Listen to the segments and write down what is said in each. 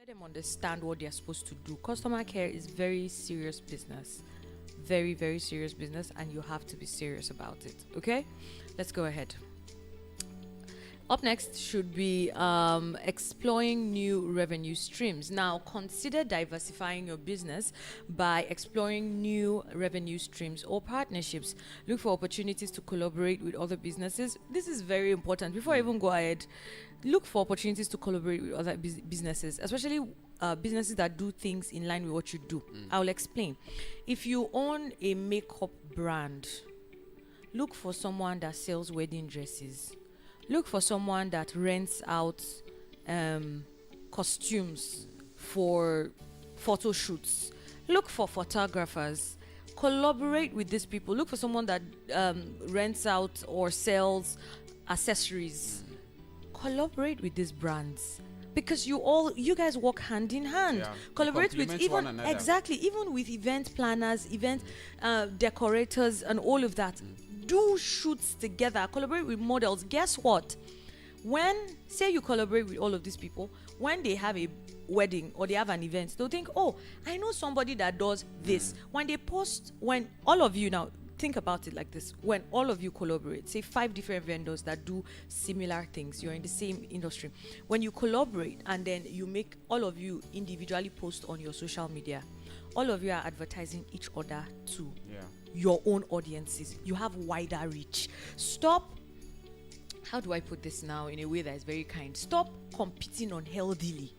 Let them understand what they're supposed to do. Customer care is very serious business. Very, very serious business, and you have to be serious about it. Okay? Let's go ahead. Up next should be exploring new revenue streams. Now, consider diversifying your business by exploring new revenue streams or partnerships. Look for opportunities to collaborate with other businesses. This is very important. Before I even go ahead, look for opportunities to collaborate with other businesses, especially businesses that do things in line with what you do. I'll explain. If you own a makeup brand, look for someone that sells wedding dresses. Look for someone that rents out costumes for photo shoots. Look for photographers. Collaborate with these people. Look for someone that rents out or sells accessories. Collaborate with these brands, because you guys work hand in hand. Yeah. Collaborate with Complement one even another. exactly even with event planners, event decorators, and all of that. Do shoots together. Collaborate with models. Guess what? When say you collaborate with all of these people, when they have a wedding or they have an event, they'll think, oh, I know somebody that does this. When all of you now think about it like this, when all of you collaborate, say 5 different vendors that do similar things, you're in the same industry, when you collaborate and then you make all of you individually post on your social media, all of you are advertising each other to your own audiences. You have wider reach. Stop, how do I put this now in a way that is very kind? Stop competing unhealthily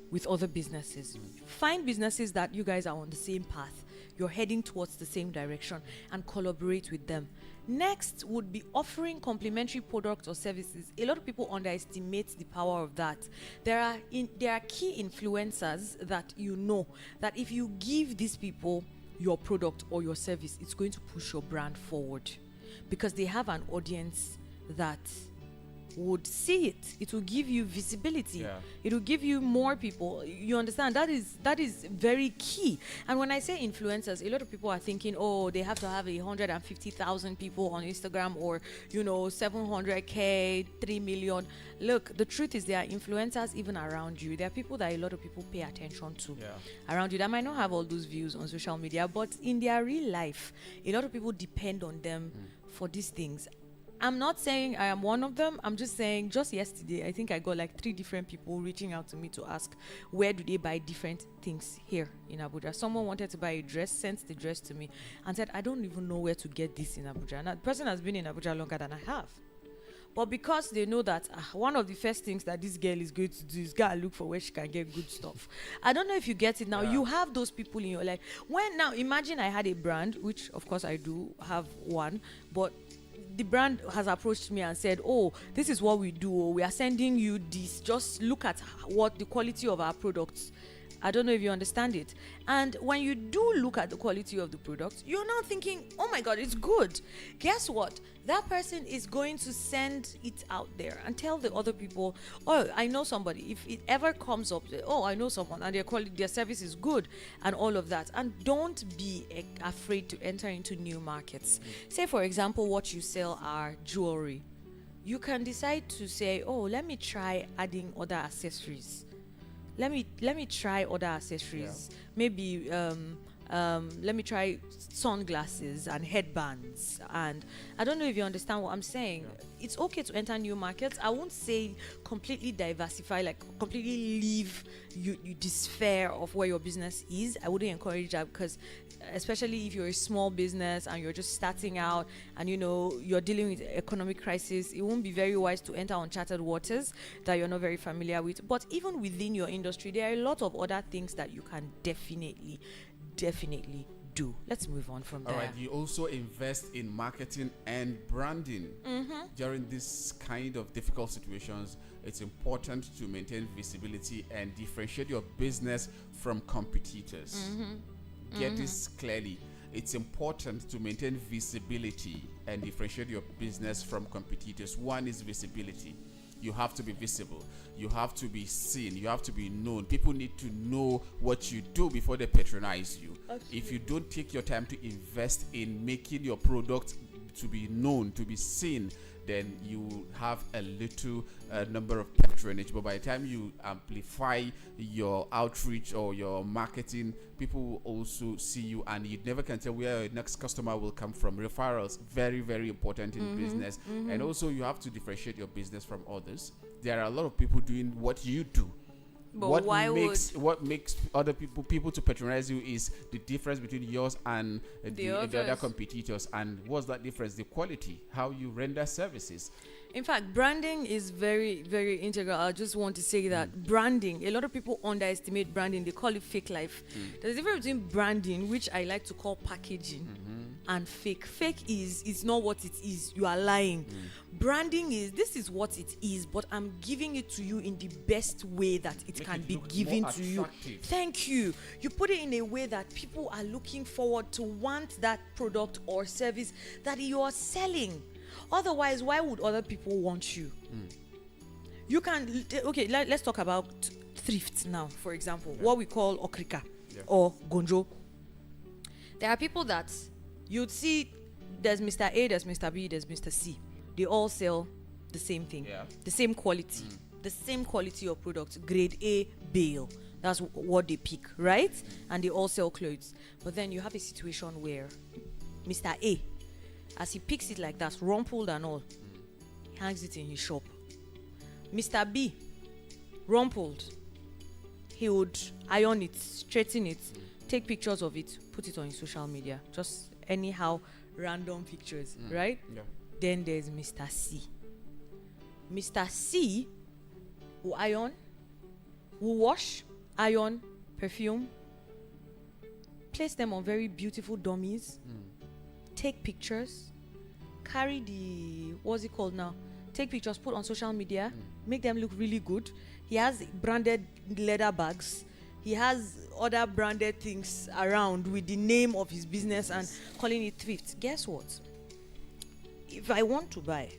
with other businesses. Find businesses that you guys are on the same path, you're heading towards the same direction, and collaborate with them. Next would be offering complementary products or services. A lot of people underestimate the power of that. There are key influencers that you know that if you give these people your product or your service, it's going to push your brand forward, because they have an audience that would see it. It will give you visibility. Yeah. It will give you more people. You understand? That is very key. And when I say influencers, a lot of people are thinking, oh, they have to have 150,000 people on Instagram, or 700k, 3 million. Look, the truth is there are influencers even around you. There are people that a lot of people pay attention to around you that might not have all those views on social media, but in their real life, a lot of people depend on them for these things. I'm not saying I am one of them. I'm just saying, just yesterday, I think I got like 3 different people reaching out to me to ask where do they buy different things here in Abuja. Someone wanted to buy a dress, sent the dress to me, and said, I don't even know where to get this in Abuja. And that person has been in Abuja longer than I have. But because they know that one of the first things that this girl is going to do is go and look for where she can get good stuff. I don't know if you get it now. You have those people in your life. Now imagine I had a brand, which of course I do have one, but the brand has approached me and said, oh, this is what we do, we are sending you this, just look at what the quality of our products. I don't know if you understand it. And when you do look at the quality of the product, you're now thinking, oh my God, it's good. Guess what? That person is going to send it out there and tell the other people, oh, I know somebody. If it ever comes up, oh, I know someone and their service is good and all of that. And don't be afraid to enter into new markets. Say, for example, what you sell are jewelry. You can decide to say, oh, let me try adding other accessories. Let me try other accessories. Maybe let me try sunglasses and headbands. And I don't know if you understand what I'm saying. It's okay to enter new markets. I won't say completely diversify, like completely leave you despair of where your business is. I wouldn't encourage that, because especially if you're a small business and you're just starting out and you're dealing with economic crisis, it won't be very wise to enter uncharted waters that you're not very familiar with. But even within your industry, there are a lot of other things that you can definitely do. Let's move on from there. All right, you also invest in marketing and branding. During this kind of difficult situations, it's important to maintain visibility and differentiate your business from competitors. Get this clearly. It's important to maintain visibility and differentiate your business from competitors. One is visibility. You have to be visible. You have to be seen. You have to be known. People need to know what you do before they patronize you. If you don't take your time to invest in making your product to be known, to be seen, then you have a little number of patronage. But by the time you amplify your outreach or your marketing, people will also see you, and you never can tell where your next customer will come from. Referrals, very, very important in business. And also you have to differentiate your business from others. There are a lot of people doing what you do. But what makes other people to patronize you is the difference between yours and the other competitors. And what's that difference? The quality, how you render services. In fact, branding is very, very integral. I just want to say that branding, a lot of people underestimate branding. They call it fake life. There's a difference between branding, which I like to call packaging, and fake. Fake is not what it is. You are lying. Branding is, this is what it is, but I'm giving it to you in the best way that it can be given to you. Thank you. You put it in a way that people are looking forward to want that product or service that you are selling. Otherwise, why would other people want you? You can, okay, let's talk about thrift now, for example, what we call okrika or gonjo. There are people that you'd see, there's Mr. A, there's Mr. B, there's Mr. C. They all sell the same thing, the same quality, the same quality of product, grade A, bale. That's what they pick, right? And they all sell clothes. But then you have a situation where Mr. A, as he picks it like that, rumpled and all, he hangs it in his shop. Mr. B, rumpled, he would iron it, straighten it, take pictures of it, put it on his social media, just anyhow, random pictures, right? Then there's Mr. C. Mr. C will iron, will wash, iron, perfume, place them on very beautiful dummies, take pictures, carry the, what's it called now? Take pictures, put on social media, make them look really good. He has branded leather bags. He has other branded things around with the name of his business and calling it thrift. Guess what? If I want to buy,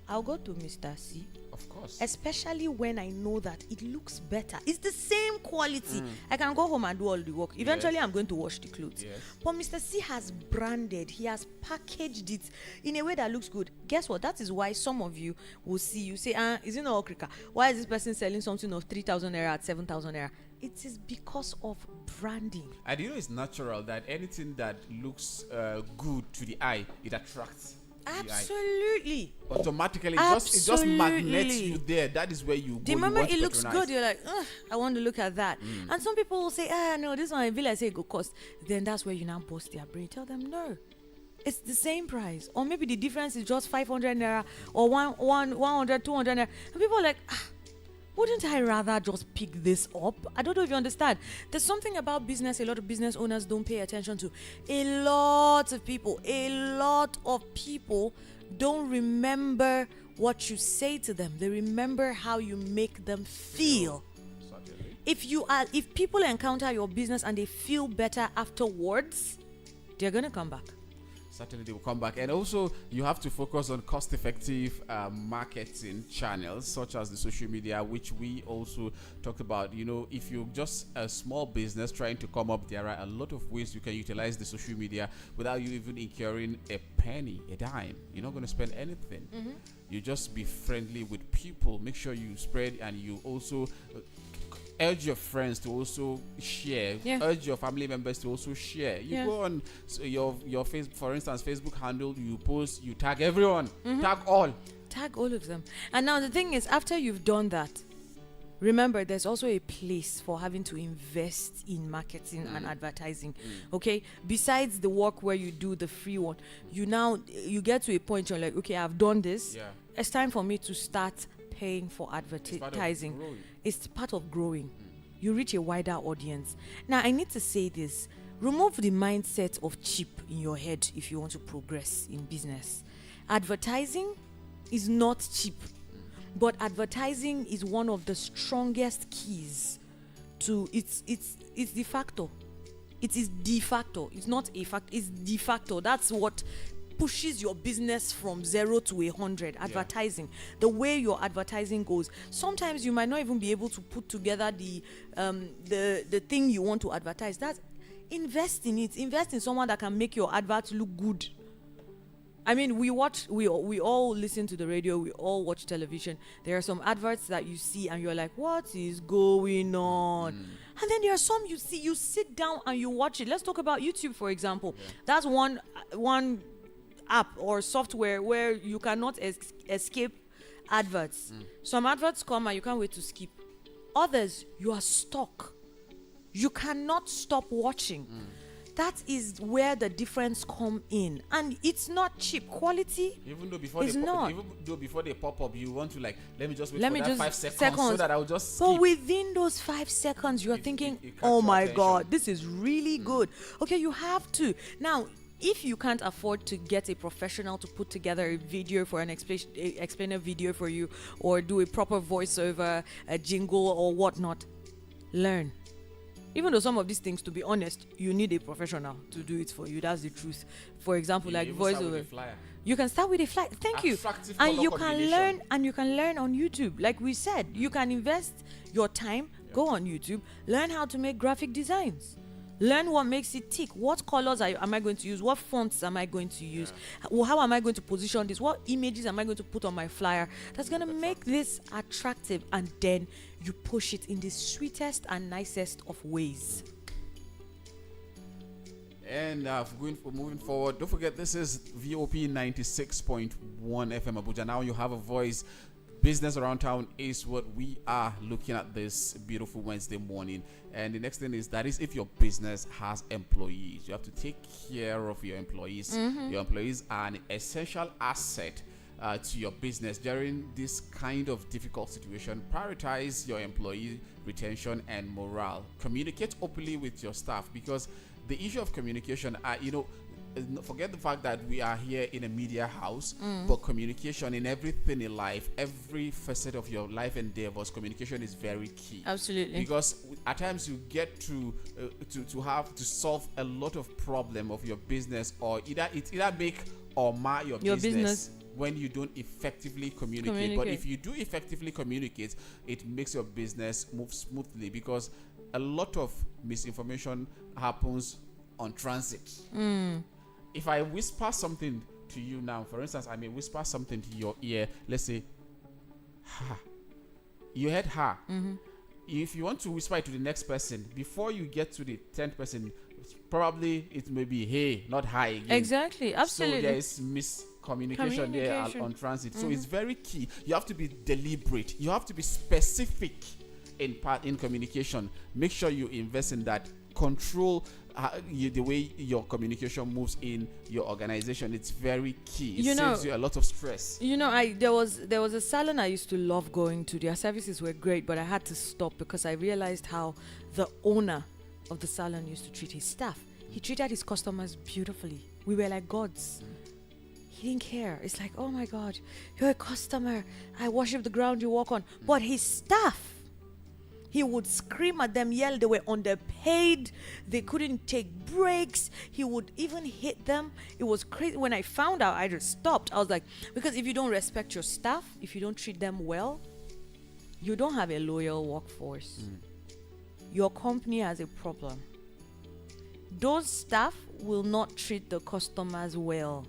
I'll go to Mr. C. Of course. Especially when I know that it looks better. It's the same quality. I can go home and do all the work. Eventually, I'm going to wash the clothes. But Mr. C has branded, he has packaged it in a way that looks good. Guess what? That is why some of you will see, you say, is it not Okrika? Why is this person selling something of 3,000 naira at 7,000 naira? It is because of branding. And you know, it's natural that anything that looks good to the eye, it attracts. Absolutely. Automatically, it just magnets you there. That is where you go. The moment it looks good, you're like, I want to look at that. And some people will say, no, this one I feel like say it go cost. Then that's where you now bust their brain. Tell them, no, it's the same price. Or maybe the difference is just 500 naira or 100, 200 naira. And people are like, wouldn't I rather just pick this up? I don't know if you understand. There's something about business a lot of business owners don't pay attention to. A lot of people don't remember what you say to them. They remember how you make them feel. If people encounter your business and they feel better afterwards, they're going to come back. Certainly they will come back. And also you have to focus on cost-effective marketing channels such as the social media, which we also talked about. You know, if you're just a small business trying to come up, there are a lot of ways you can utilize the social media without you even incurring a penny, a dime. You're not going to spend anything. You just be friendly with people. Make sure you spread, and you also urge your friends to also share. Urge your family members to also share. You go on your Facebook, for instance, Facebook handle, you post, you tag everyone. Tag all of them. And now the thing is, after you've done that, remember there's also a place for having to invest in marketing and advertising. Okay, besides the work where you do the free one, you get to a point you're like, okay, I've done this. It's time for me to start paying for advertising. It's part of growing. You reach a wider audience. Now, I need to say this. Remove the mindset of cheap in your head if you want to progress in business. Advertising is not cheap, but advertising is one of the strongest keys to it's de facto. It is de facto. It's not a fact. It's de facto. That's what pushes your business from 0 to 100. Advertising, the way your advertising goes. Sometimes you might not even be able to put together the thing you want to advertise. Invest in it. Invest in someone that can make your advert look good. I mean, we all listen to the radio, we all watch television. There are some adverts that you see and you're like, what is going on? And then there are some you see, you sit down and you watch it. Let's talk about YouTube, for example. That's one app or software where you cannot escape adverts. Some adverts come and you can't wait to skip. Others, you are stuck. You cannot stop watching. That is where the difference come in, and it's not cheap. Quality, even though before they pop up, you want to like, let me just wait for that 5 seconds so that I'll just skip. But within those 5 seconds, you're thinking, oh my God, this is really good. Okay, you have to now. If you can't afford to get a professional to put together a video for an explainer video for you, or do a proper voiceover, a jingle or whatnot, learn. Even though some of these things, to be honest, you need a professional to do it for you. That's the truth. For example, like voiceover. You can start with a flyer. Thank you. And you can learn, on YouTube. Like we said, you can invest your time, go on YouTube, learn how to make graphic designs. Learn what makes it tick. What colors am I going to use? What fonts am I going to use? How am I going to position this? What images am I going to put on my flyer? That's going to make this attractive, and then you push it in the sweetest and nicest of ways. And moving forward, don't forget, this is VOP 96.1 FM Abuja. Now you have a voice. Business Around Town is what we are looking at this beautiful Wednesday morning. And the next thing is if your business has employees, you have to take care of your employees. Your employees are an essential asset to your business during this kind of difficult situation. Prioritize your employee retention and morale. Communicate openly with your staff, because the issue of communication, forget the fact that we are here in a media house, but communication in everything in life, every facet of your life endeavors, communication is very key. Absolutely. Because at times you get to have to solve a lot of problem of your business, or either make or mar your business when you don't effectively communicate. But if you do effectively communicate, it makes your business move smoothly, because a lot of misinformation happens on transit. If I whisper something to you now, for instance, I may whisper something to your ear. Let's say, ha. You heard ha. If you want to whisper it to the next person, before you get to the 10th person, probably it may be hey, not hi again. Exactly, absolutely. So there is miscommunication there on transit. So it's very key. You have to be deliberate. You have to be specific in communication. Make sure you invest in that. Control the way your communication moves in your organization. It's very key. It saves you a lot of stress. There was a salon I used to love going to. Their services were great, but I had to stop because I realized how the owner of the salon used to treat his staff. He treated his customers beautifully. We were like gods. He didn't care. It's like, oh my God, you're a customer. I worship the ground you walk on. But his staff, he would scream at them, yell. They were underpaid. They couldn't take breaks. He would even hit them. It was crazy. When I found out, I just stopped. I was like, because if you don't respect your staff, if you don't treat them well, you don't have a loyal workforce. Your company has a problem. Those staff will not treat the customers well.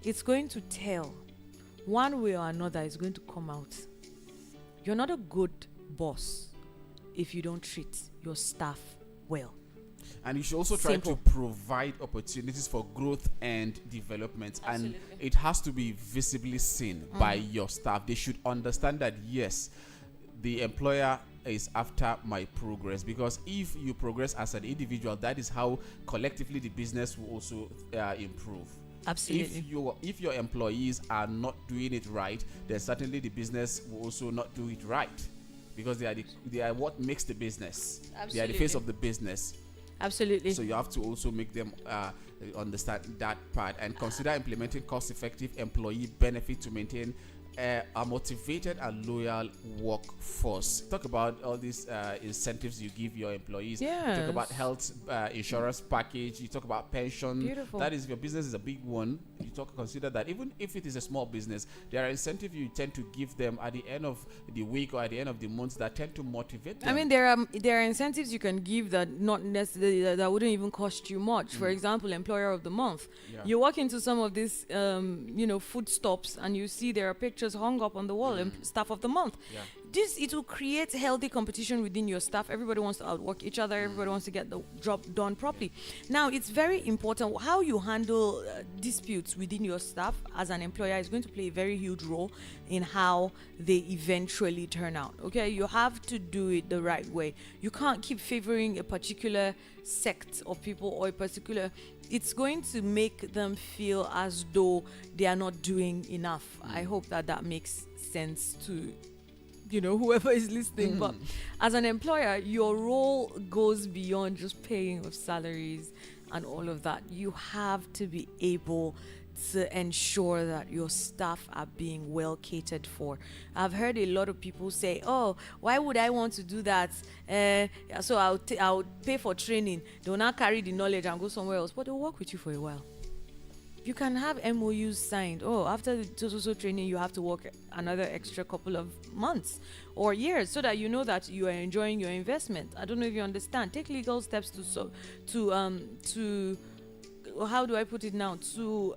It's going to tell. One way or another, it's going to come out. You're not a good boss if you don't treat your staff well. And you should also try to provide opportunities for growth and development. Absolutely. And it has to be visibly seen by your staff. They should understand that, yes, the employer is after my progress, because if you progress as an individual, that is how collectively the business will also improve. Absolutely. If your employees are not doing it right, then certainly the business will also not do it right, because they are what makes the business. Absolutely. They are the face of the business. Absolutely. So you have to also make them understand that part and consider implementing cost-effective employee benefit to maintain a motivated and loyal workforce. Talk about all these incentives you give your employees. Yes. Talk about health insurance package. You talk about pension. Beautiful. That is, if your business is a big one, consider that even if it is a small business, there are incentives you tend to give them at the end of the week or at the end of the month that tend to motivate them. I mean, there are incentives you can give that not necessarily that wouldn't even cost you much. For example, employer of the month. Yeah. You walk into some of these food stops and you see there are pictures hung up on the wall, staff of the month. Yeah. It will create healthy competition within your staff. Everybody wants to outwork each other. Everybody wants to get the job done properly. Now, it's very important how you handle disputes within your staff as an employer is going to play a very huge role in how they eventually turn out. Okay, you have to do it the right way. You can't keep favoring a particular sect of people or a particular. It's going to make them feel as though they are not doing enough. I hope that makes sense to whoever is listening. But as an employer, your role goes beyond just paying of salaries and all of that. You have to be able to ensure that your staff are being well catered for. I've heard a lot of people say, "Oh, why would I want to do that? So I'll pay for training. They'll not carry the knowledge and go somewhere else." But they'll work with you for a while. You can have MOUs signed. Oh, after the so training, you have to work another extra couple of months or years so that you know that you are enjoying your investment. I don't know if you understand. Take legal steps to how do I put it now? To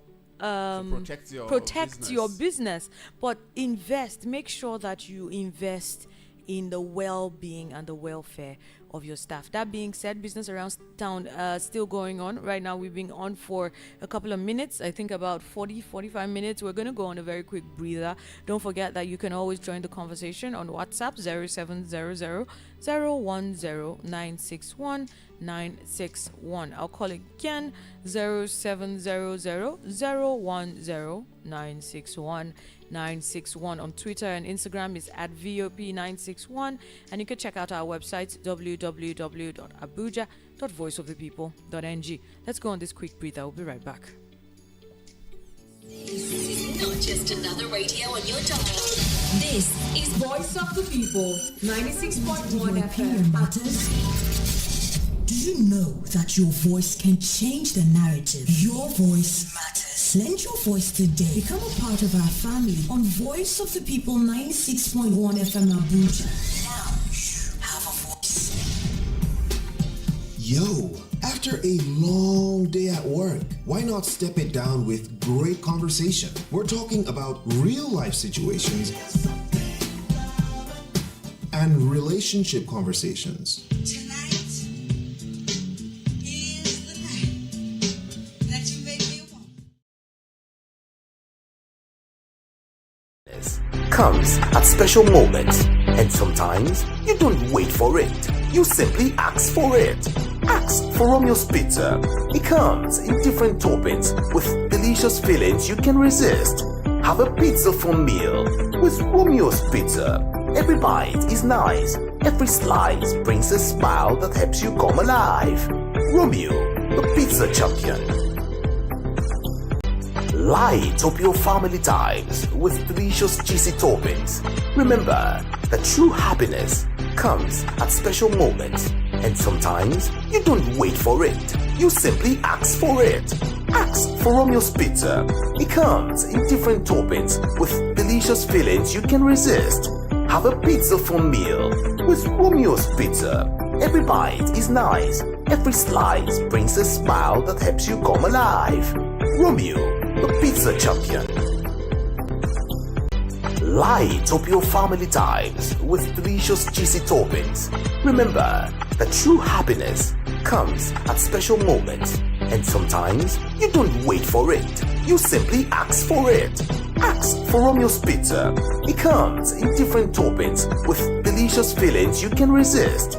protect your business. But invest. Make sure that you invest in the well-being and the welfare of your staff. That being said, Business Around Town still going on. Right now, we've been on for a couple of minutes. I think about 45 minutes. We're going to go on a very quick breather. Don't forget that you can always join the conversation on WhatsApp 0700 010 961 961. I'll call again 0700 010 961 961. On Twitter and Instagram is at VOP961, and you can check out our website www.abuja.voiceofthepeople.ng. Let's go on this quick breather. We'll be right back. This is not just another radio on your dial. This is Voice of the People, 96.1 FM. Matters. Do you know that your voice can change the narrative? Your voice matters. Lend your voice today. Become a part of our family on Voice of the People 96.1 FM Abuja. Now you have a voice. Yo, after a long day at work, why not step it down with great conversation? We're talking about real life situations and relationship conversations. Comes at special moments, and sometimes you don't wait for it. You simply ask for it. Ask for Romeo's Pizza. It comes in different toppings with delicious fillings you can resist. Have a pizza for meal with Romeo's Pizza. Every bite is nice. Every slice brings a smile that helps you come alive. Romeo, the pizza champion. Light up your family times with delicious cheesy toppings. Remember that true happiness comes at special moments, and sometimes you don't wait for it. You simply ask for it. Ask for Romeo's Pizza. It comes in different toppings with delicious fillings you can resist. Have a pizza for meal with Romeo's Pizza. Every bite is nice. Every slice brings a smile that helps you come alive. Romeo, the pizza champion. Light up your family times with delicious cheesy toppings. Remember that true happiness comes at special moments, and sometimes you don't wait for it. You simply ask for it. Ask for Romeo's Pizza. It comes in different toppings with delicious fillings you can resist.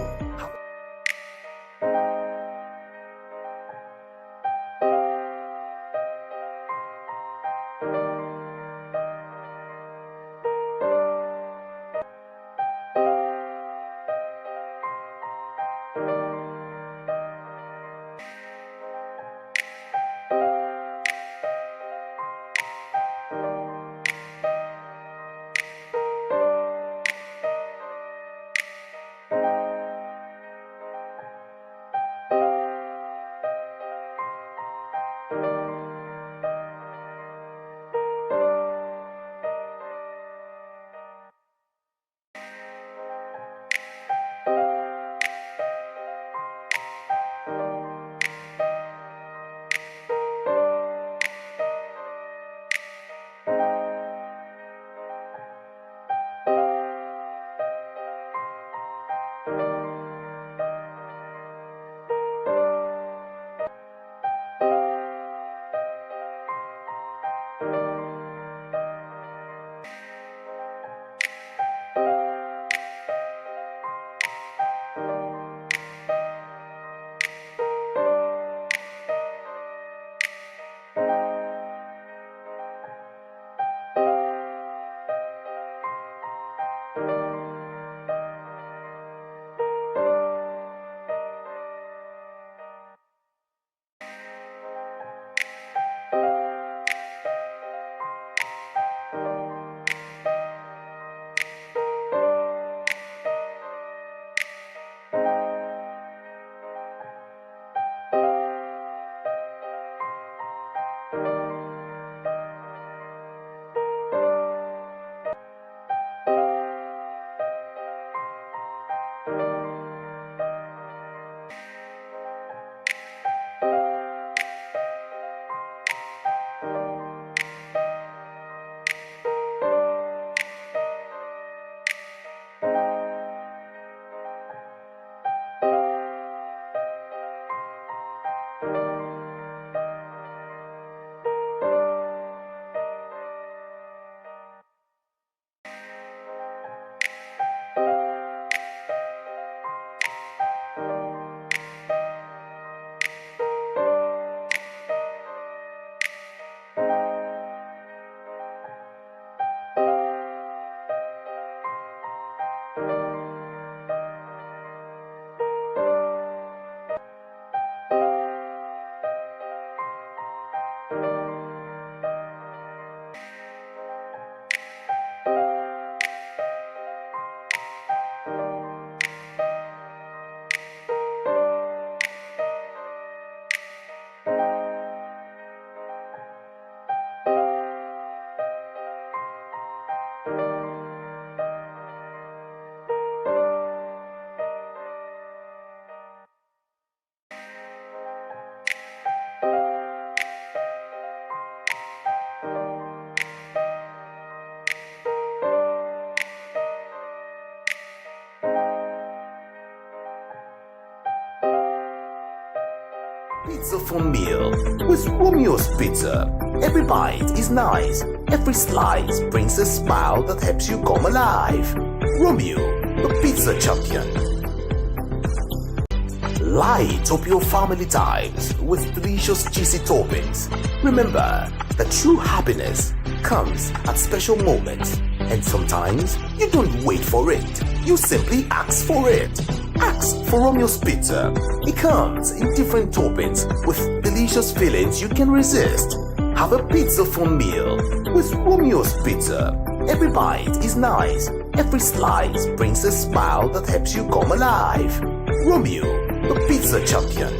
full meal with Romeo's Pizza. Every bite is nice. Every slice brings a smile that helps you come alive. Romeo, the pizza champion. Light up your family times with delicious cheesy toppings. Remember that true happiness comes at special moments, and sometimes you don't wait for it. You simply ask for it. Ask for Romeo's Pizza. It comes in different toppings with delicious fillings you can resist. Have a pizza for meal with Romeo's Pizza. Every bite is nice. Every slice brings a smile that helps you come alive. Romeo, the pizza champion.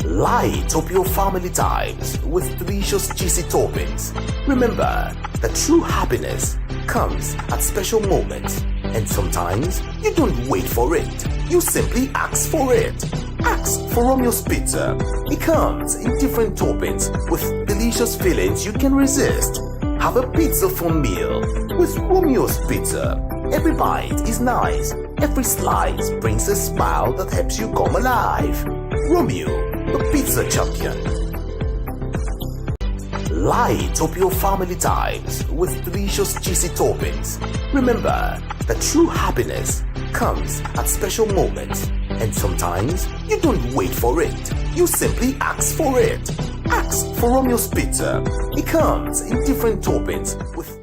Light up your family times with delicious cheesy toppings. Remember that true happiness comes at special moments, and sometimes you don't wait for it. You simply ask for it. Ask for Romeo's Pizza. It comes in different toppings with delicious fillings you can resist. Have a pizza for meal with Romeo's Pizza. Every bite is nice. Every slice brings a smile that helps you come alive. Romeo, the pizza champion. Light up your family times with delicious cheesy toppings. Remember that true happiness comes at special moments, and sometimes you don't wait for it. You simply ask for it. Ask for Romeo's Pizza. It comes in different toppings with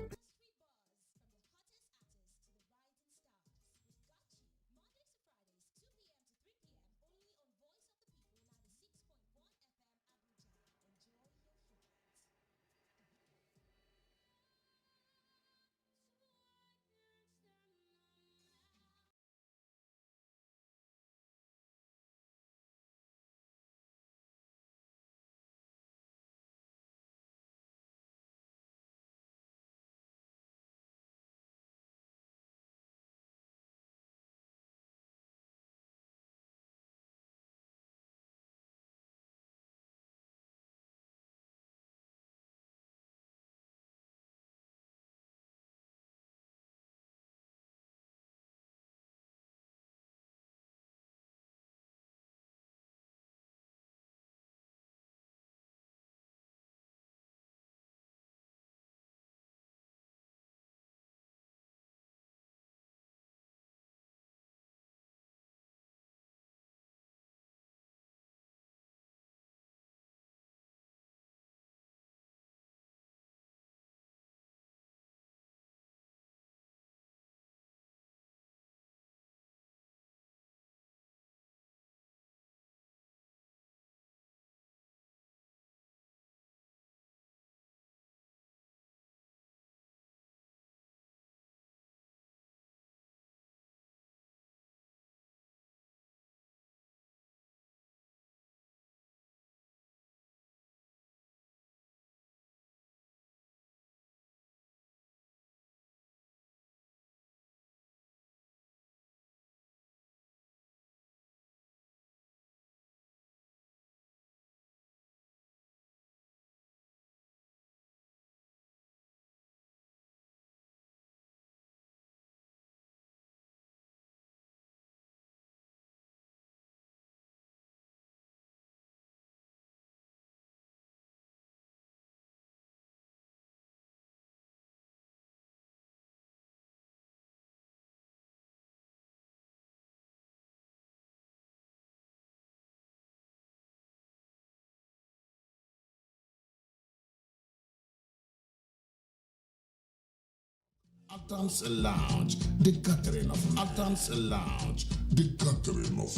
Adams Lounge, the gathering of Adams Lounge, the gathering of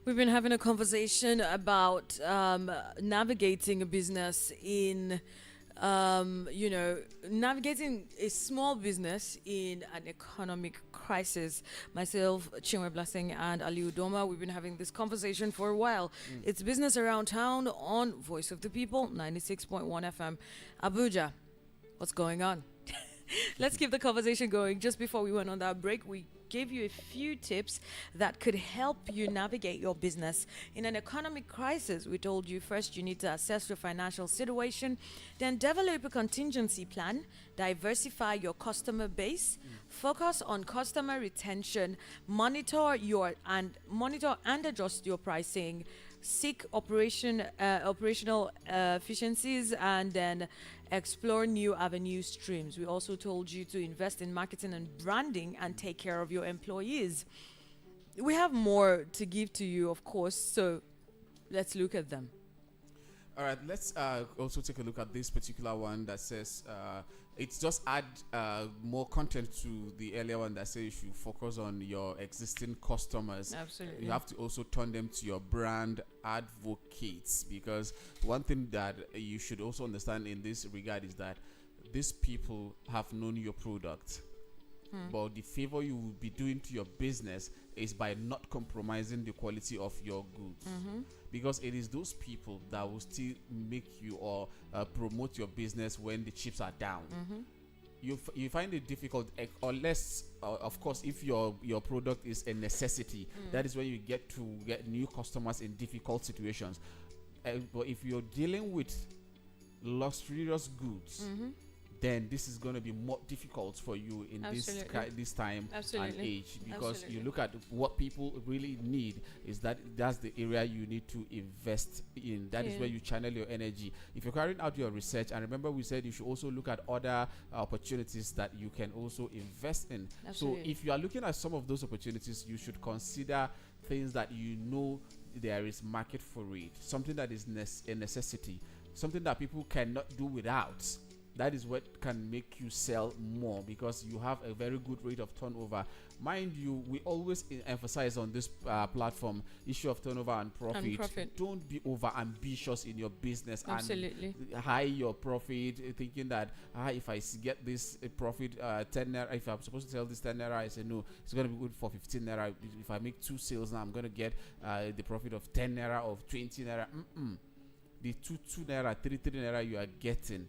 We've been having a conversation about navigating a business in navigating a small business in an economic crisis. Myself, Chinwe Blessing, and Ali Udoma, we've been having this conversation for a while. It's Business Around Town on Voice of the People, 96.1 FM, Abuja. What's going on? Let's keep the conversation going. Just before we went on that break, we gave you a few tips that could help you navigate your business in an economic crisis. We told you first you need to assess your financial situation, then develop a contingency plan, diversify your customer base, focus on customer retention, monitor and adjust your pricing, seek operational efficiencies, and then explore new avenue streams. We also told you to invest in marketing and branding and take care of your employees. We have more to give to you, of course, so let's look at them. All right, let's also take a look at this particular one that says it's just add more content to the earlier one that says you should focus on your existing customers. Absolutely. You have to also turn them to your brand advocates, because one thing that you should also understand in this regard is that these people have known your product. But the favor you will be doing to your business is by not compromising the quality of your goods, because it is those people that will still make you or promote your business when the chips are down. You find it difficult, unless of course if your product is a necessity. That is when you get new customers in difficult situations. But if you're dealing with luxurious goods, then this is going to be more difficult for you in this time and age, because you look at what people really need. That's the area you need to invest in. That is where you channel your energy. If you're carrying out your research, and remember we said you should also look at other opportunities that you can also invest in. So if you are looking at some of those opportunities, you should consider things that you know there is market for it, something that is a necessity, something that people cannot do without. That is what can make you sell more, because you have a very good rate of turnover. Mind you, we always emphasize on this platform issue of turnover and profit. Don't be over ambitious in your business and high your profit, thinking that if I get this profit 10 naira, if I'm supposed to sell this 10 naira, I say no, it's going to be good for 15 naira. If I make 2 sales now, I'm going to get the profit of 10 naira, of 20 naira. The 2 naira, 3 naira you are getting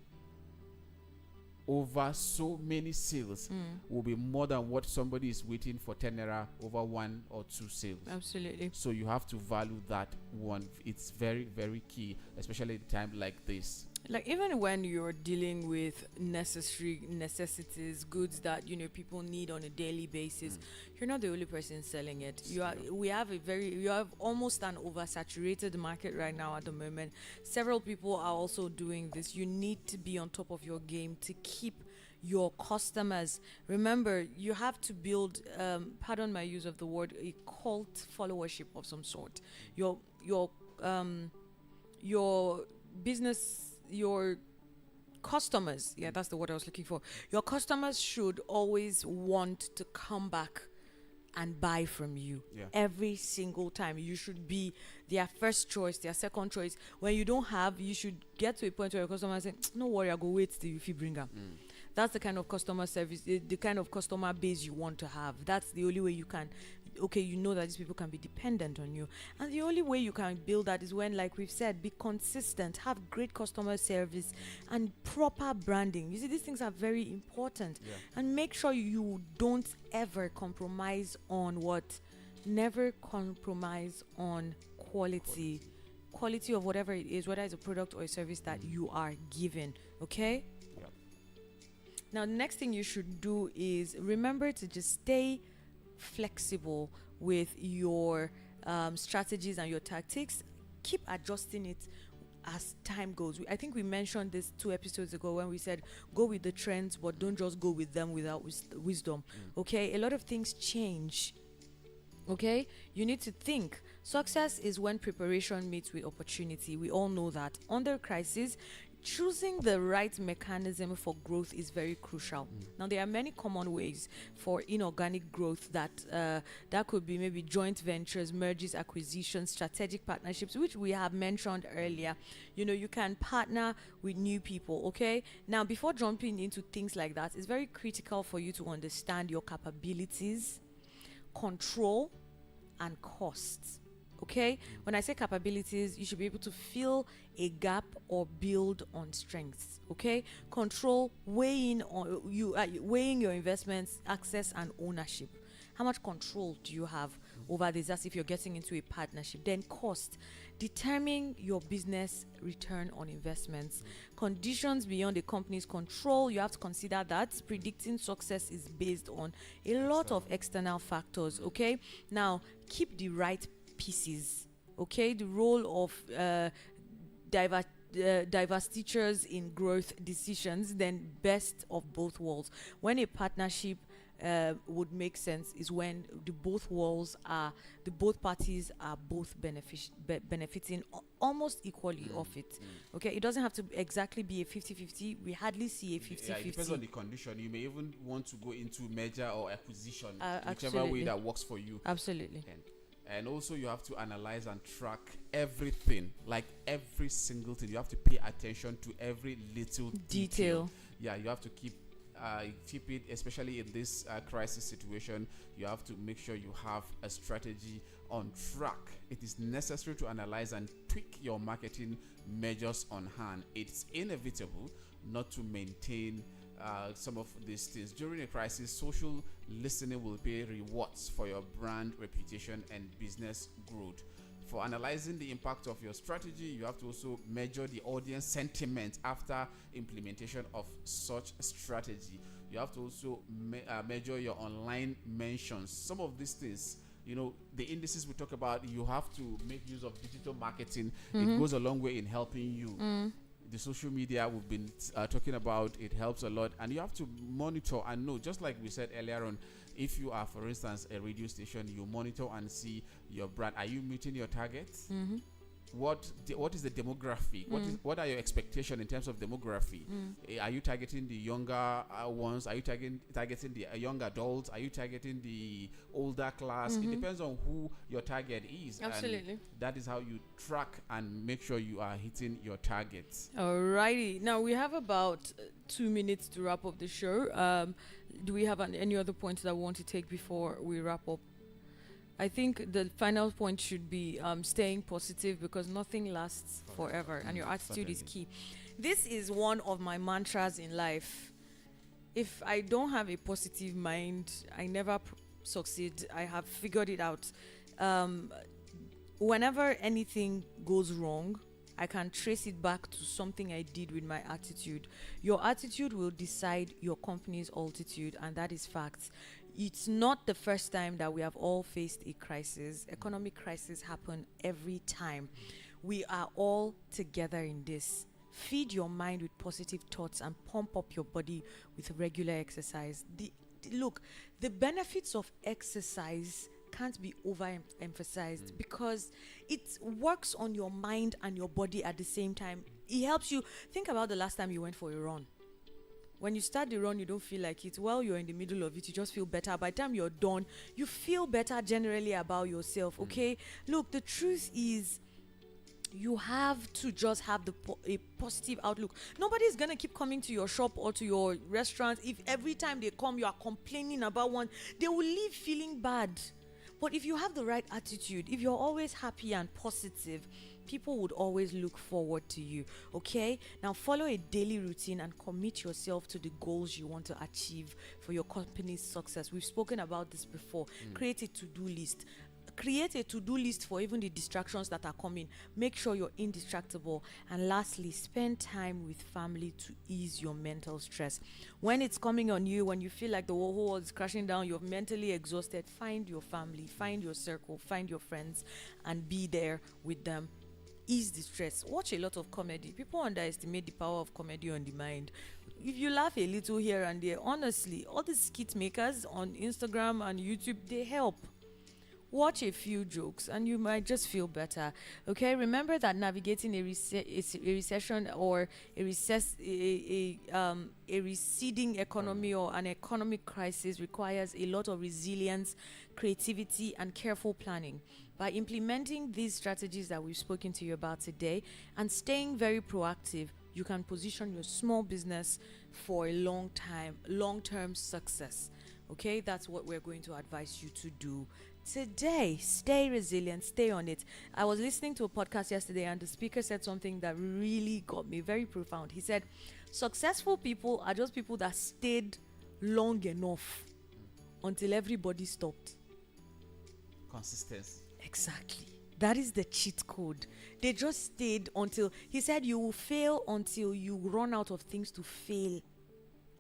over so many sales will be more than what somebody is waiting for 10 naira over 1 or 2 sales. Absolutely. So you have to value that one. It's very, very key, especially at a time like this. Like, even when you're dealing with necessities, goods that people need on a daily basis, you're not the only person selling it. You have almost an oversaturated market right now at the moment. Several people are also doing this. You need to be on top of your game to keep your customers. Remember, you have to build, pardon my use of the word, a cult followership of some sort. Your business, your customers, that's the word I was looking for. Your customers should always want to come back and buy from you every single time. You should be their first choice, their second choice. When you don't have, you should get to a point where your customer say, no worry, I'll go wait till you bring them. That's the kind of customer service, the kind of customer base you want to have. That's the only way you can, you know that these people can be dependent on you. And the only way you can build that is when, like we've said, be consistent, have great customer service and proper branding. You see, these things are very important. And make sure you don't ever compromise on never compromise on quality of whatever it is, whether it's a product or a service that you are giving. Okay? Now, the next thing you should do is remember to just stay flexible with your strategies and your tactics. Keep adjusting it as time goes. I think we mentioned this 2 episodes ago when we said go with the trends, but don't just go with them without wisdom. Okay? A lot of things change. Okay? You need to think. Success is when preparation meets with opportunity. We all know that. Under crisis, choosing the right mechanism for growth is very crucial. Now, there are many common ways for inorganic growth that could be maybe joint ventures, mergers, acquisitions, strategic partnerships, which we have mentioned earlier. You can partner with new people, okay? Now, before jumping into things like that, it's very critical for you to understand your capabilities, control, and costs. Okay, when I say capabilities, you should be able to fill a gap or build on strengths. Okay, control, weighing your investments, access, and ownership. How much control do you have over this? As if you're getting into a partnership. Then cost, determine your business return on investments. Conditions beyond the company's control, you have to consider that predicting success is based on a lot of external factors. Okay, now keep the right pieces. Okay, the role of divestitures in growth decisions, then best of both worlds. When a partnership would make sense is when the both parties are both benefiting almost equally of it. Okay, it doesn't have to exactly be a 50-50. We hardly see a 50-50. It depends on the condition. You may even want to go into merger or acquisition, whichever absolutely. way that works for you. Absolutely. And also you have to analyze and track everything, like every single thing. You have to pay attention to every little detail. Yeah, you have to keep it, especially in this crisis situation. You have to make sure you have a strategy on track. It is necessary to analyze and tweak your marketing measures on hand. It's inevitable not to maintain some of these things. During a crisis, social listening will pay rewards for your brand reputation and business growth. For analyzing the impact of your strategy, you have to also measure the audience sentiment after implementation of such strategy. You have to also measure your online mentions. Some of these things, the indices we talk about, you have to make use of digital marketing. It goes a long way in helping you. The social media we've been talking about, it helps a lot, and you have to monitor and know, just like we said earlier on. If you are, for instance, a radio station, you monitor and see your brand. Are you meeting your targets? What is the demographic? What are your expectations in terms of demography? Are you targeting the younger ones? Are you targeting the young adults? Are you targeting the older class? It depends on who your target is. Absolutely. And that is how you track and make sure you are hitting your targets. Alrighty. Now we have about 2 minutes to wrap up the show. Do we have any other points that we want to take before we wrap up? I think the final point should be staying positive, because nothing lasts forever, and your attitude is key. This is one of my mantras in life. If I don't have a positive mind, I never succeed. I have figured it out. Whenever anything goes wrong, I can trace it back to something I did with my attitude. Your attitude will decide your company's altitude, and that is facts. It's not the first time that we have all faced a crisis. Economic crises happen every time. We are all together in this. Feed your mind with positive thoughts and pump up your body with regular exercise. Look, the benefits of exercise can't be overemphasized, because it works on your mind and your body at the same time. It helps you. Think about the last time you went for a run. When you start the run, you don't feel like it. While you're in the middle of it, you just feel better. By the time you're done, you feel better generally about yourself, okay? Look, the truth is, you have to just have a positive outlook. Nobody's going to keep coming to your shop or to your restaurant if every time they come, you are complaining about one. They will leave feeling bad. But if you have the right attitude, if you're always happy and positive, people would always look forward to you, okay? Now follow a daily routine and commit yourself to the goals you want to achieve for your company's success. We've spoken about this before. Create a to-do list. Create a to-do list for even the distractions that are coming. Make sure you're indestructible. And lastly, spend time with family to ease your mental stress. When it's coming on you, when you feel like the whole world is crashing down, you're mentally exhausted, find your family, find your circle, find your friends, and be there with them. Ease the stress. Watch a lot of comedy. People underestimate the power of comedy on the mind. If you laugh a little here and there, honestly, all the skit makers on Instagram and YouTube, they help. watch a few jokes and you might just feel better. Okay, remember that navigating a recession or a receding economy or an economic crisis requires a lot of resilience, creativity, and careful planning. By implementing these strategies that we've spoken to you about today and staying very proactive, you can position your small business for a long-term success. Okay, that's what we're going to advise you to do today. Stay resilient, stay on it. I was listening to a podcast yesterday and the speaker said something that really got me very profound. He said, successful people are just people that stayed long enough until everybody stopped. Consistency. Exactly. That is the cheat code. They just stayed until, he said, you will fail until you run out of things to fail.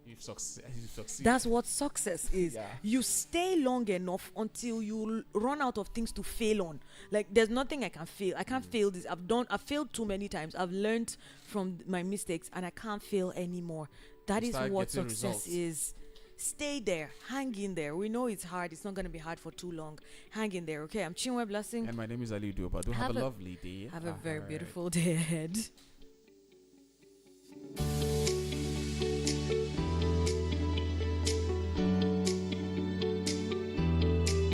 You succeed. That's what success is. Yeah. You stay long enough until you run out of things to fail on. Like, there's nothing I can fail. I can't fail this. I've failed too many times. I've learned from my mistakes and I can't fail anymore. That is what success is. Stay there. Hang in there. We know it's hard. It's not going to be hard for too long. Hang in there. Okay, I'm Chinwe Blessing. And my name is Ali Duoba. Do have a lovely day. Have a very beautiful day ahead.